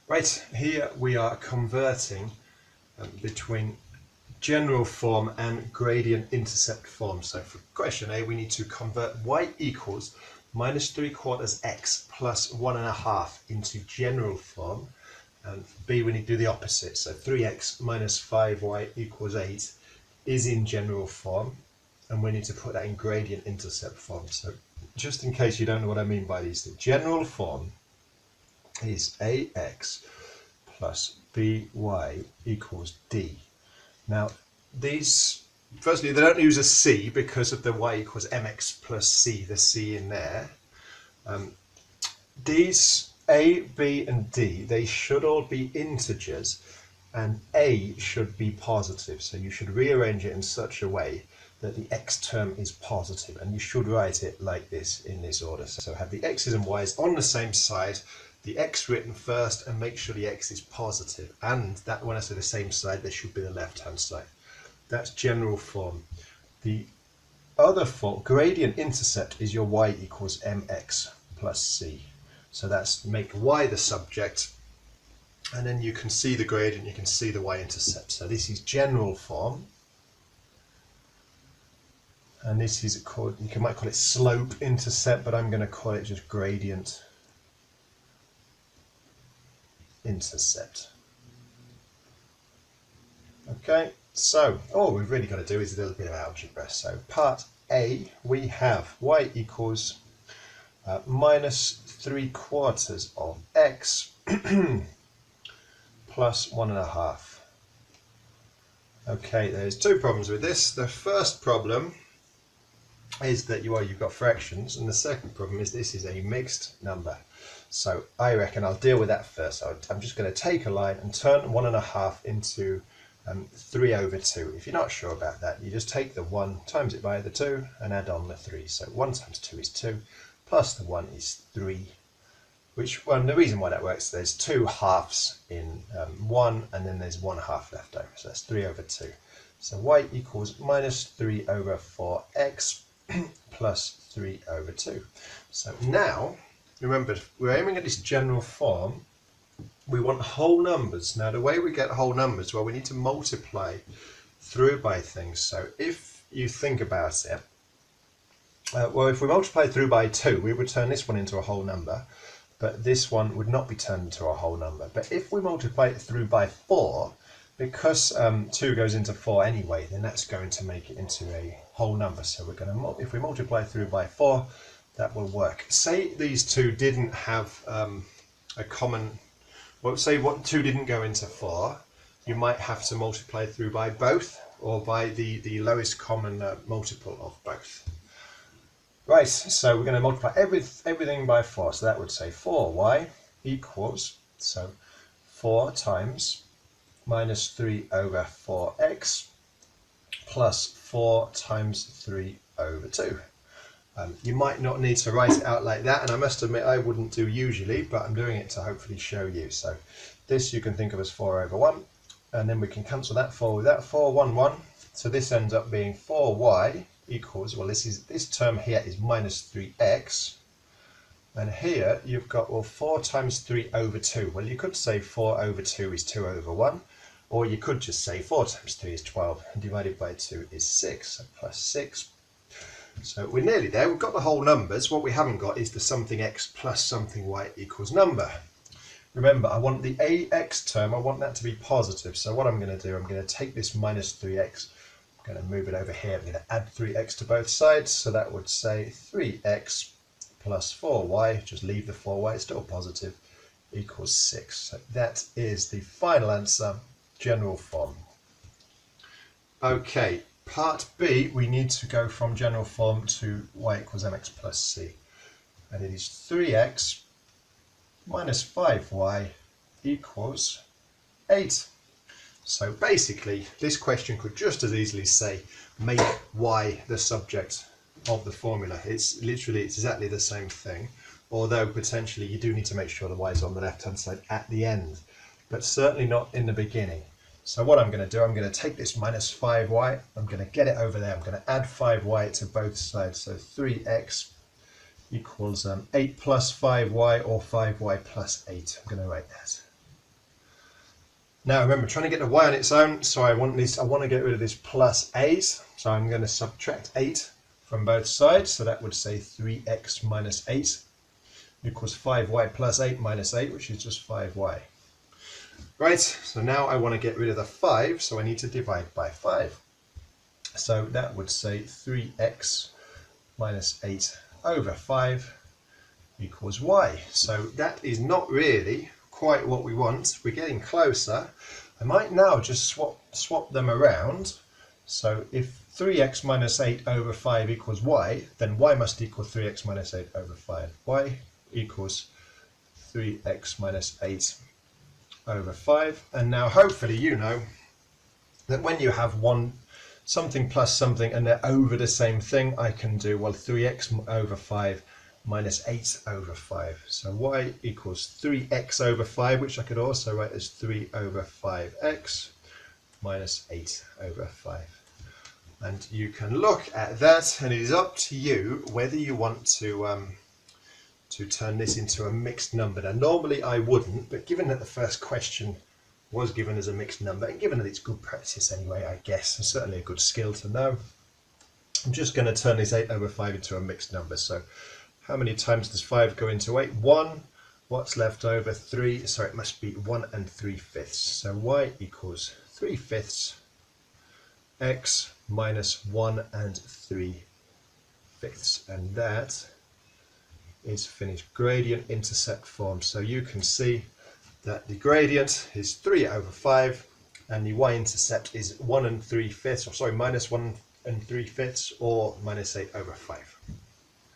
Right, here we are converting between general form and gradient intercept form. So for question A, we need to convert y equals minus 3/4 x plus 1.5 into general form. And for B, we need to do the opposite. So 3x minus 5y equals 8 is in general form, and we need to put that in gradient intercept form. So just in case you don't know what I mean by these, the general form is ax plus by equals d. Now these, firstly, they don't use a c because of the y equals mx plus c, the c in there. These a, b and d, they should all be integers, and a should be positive, so you should rearrange it in such a way that the x term is positive, and you should write it like this in this order. So have the x's and y's on the same side, the x written first, and make sure the x is positive, and that when I say the same side, they should be the left hand side. That's general form. The other form, gradient intercept, is your y equals mx plus c. So that's make y the subject, and then you can see the gradient, you can see the y-intercept. So this is general form, and this is called, you might call it slope intercept, but I'm going to call it just gradient intercept. Okay, so all we've really got to do is a little bit of algebra. So part A, we have y equals minus 3/4 of x plus 1.5. Okay, there's two problems with this. The first problem is that you've got fractions, and the second problem is this is a mixed number. So I reckon I'll deal with that first. So I'm just going to take a line and turn 1.5 into 3/2. If you're not sure about that, you just take the 1, times it by the 2, and add on the 3. So 1 times 2 is 2, plus the 1 is 3. Which, well, the reason why that works, there's 2 halves in 1, and then there's 1 half left over. So that's 3/2. So y equals minus 3/4x plus 3/2. So now, remember, we're aiming at this general form. We want whole numbers. Now the way we get whole numbers, well, we need to multiply through by things. So if you think about it, well, if we multiply through by 2, we would turn this one into a whole number, but this one would not be turned into a whole number. But if we multiply it through by 4, because 2 goes into 4 anyway, then that's going to make it into a whole number. So we're going to, if we multiply through by 4, that will work. Say these two didn't have a common, well, say what 2 didn't go into 4, you might have to multiply through by both, or by the lowest common multiple of both. Right, so we're going to multiply everything by 4. So that would say 4y equals, so 4 times minus 3/4x plus 4 times 3/2. You might not need to write it out like that, and I must admit I wouldn't do usually, but I'm doing it to hopefully show you. So this you can think of as 4/1, and then we can cancel that 4 with that 4, 1, 1. So this ends up being 4y equals, well, this term here is minus 3x, and here you've got, well, 4 times 3/2. Well, you could say 4/2 is 2/1, or you could just say 4 times 3 is 12, and divided by 2 is 6, so plus 6. So we're nearly there. We've got the whole numbers. What we haven't got is the something x plus something y equals number. Remember, I want the ax term, I want that to be positive. So what I'm going to do, I'm going to take this minus 3x, I'm going to move it over here, I'm going to add 3x to both sides. So that would say 3x plus 4y, just leave the 4y, it's still positive, equals 6. So that is the final answer, general form. Okay. Part B, we need to go from general form to y equals mx plus c. And it is 3x minus 5y equals 8. So basically, this question could just as easily say, make y the subject of the formula. It's literally exactly the same thing, although potentially you do need to make sure the y is on the left-hand side at the end, but certainly not in the beginning. So what I'm going to do, I'm going to take this minus 5y, I'm going to get it over there, I'm going to add 5y to both sides, so 3x equals 8 plus 5y, or 5y plus 8. I'm going to write that. Now remember, trying to get the y on its own, so I want to get rid of this plus 8, so I'm going to subtract 8 from both sides, so that would say 3x minus 8 equals 5y plus 8 minus 8, which is just 5y. Right, so now I want to get rid of the 5, so I need to divide by 5. So that would say 3x minus 8 over 5 equals y. So that is not really quite what we want. We're getting closer. I might now just swap them around. So if 3x minus 8 over 5 equals y, then y must equal 3x minus 8 over 5. Y equals 3x minus 8 over 5. And now hopefully you know that when you have something plus something and they're over the same thing, I can do, well, 3x over 5 minus 8 over 5. So y equals 3x over 5, which I could also write as 3 over 5x minus 8 over 5. And you can look at that, and it is up to you whether you want to turn this into a mixed number. Now, normally I wouldn't, but given that the first question was given as a mixed number, and given that it's good practice anyway, I guess, and certainly a good skill to know, I'm just going to turn this 8 over 5 into a mixed number. So how many times does 5 go into 8? 1. What's left over? 3. So it must be 1 and 3/5. So y equals 3/5 x minus 1 and 3/5. And that is finished gradient intercept form. So you can see that the gradient is 3 over 5 and the y-intercept is 1 and 3/5, or sorry, minus 1 and 3/5, or minus 8 over 5.